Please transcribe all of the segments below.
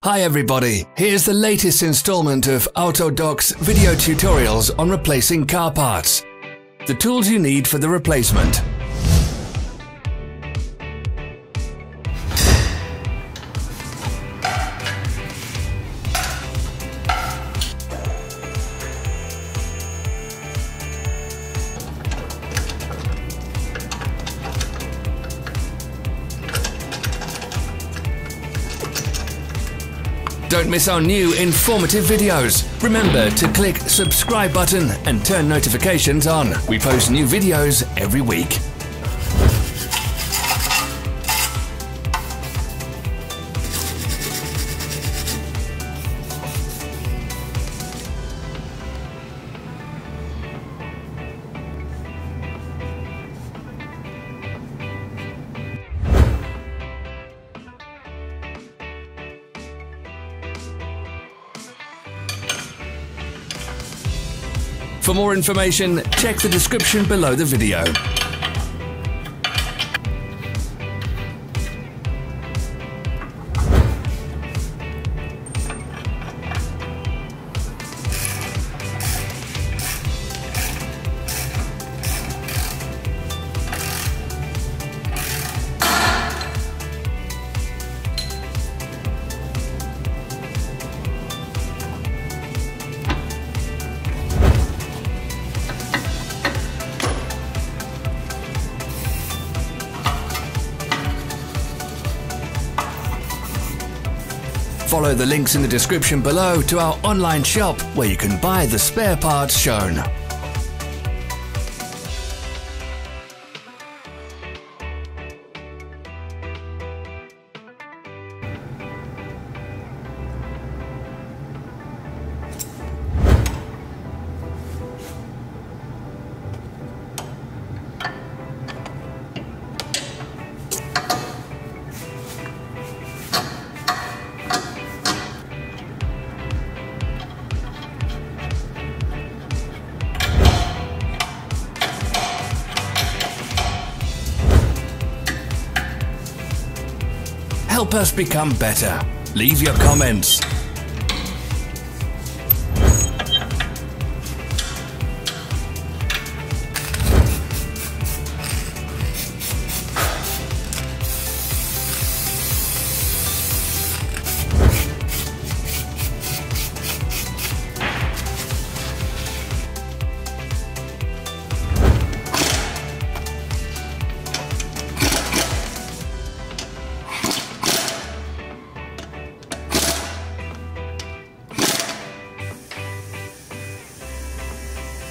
Hi everybody, here's the latest installment of Autodoc's video tutorials on replacing car parts. The tools you need for the replacement. Don't miss our new informative videos. Remember to click subscribe button and turn notifications on. We post new videos every week. For more information, check the description below the video. Follow the links in the description below to our online shop where you can buy the spare parts shown. Help us become better. Leave your comments.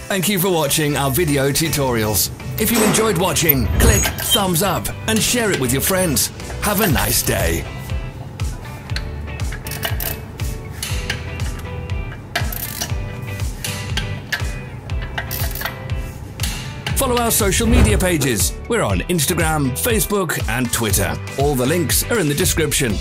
Thank you for watching our video tutorials. If you enjoyed watching, click thumbs up and share it with your friends. Have a nice day. Follow our social media pages. We're on Instagram, Facebook and Twitter. All the links are in the description.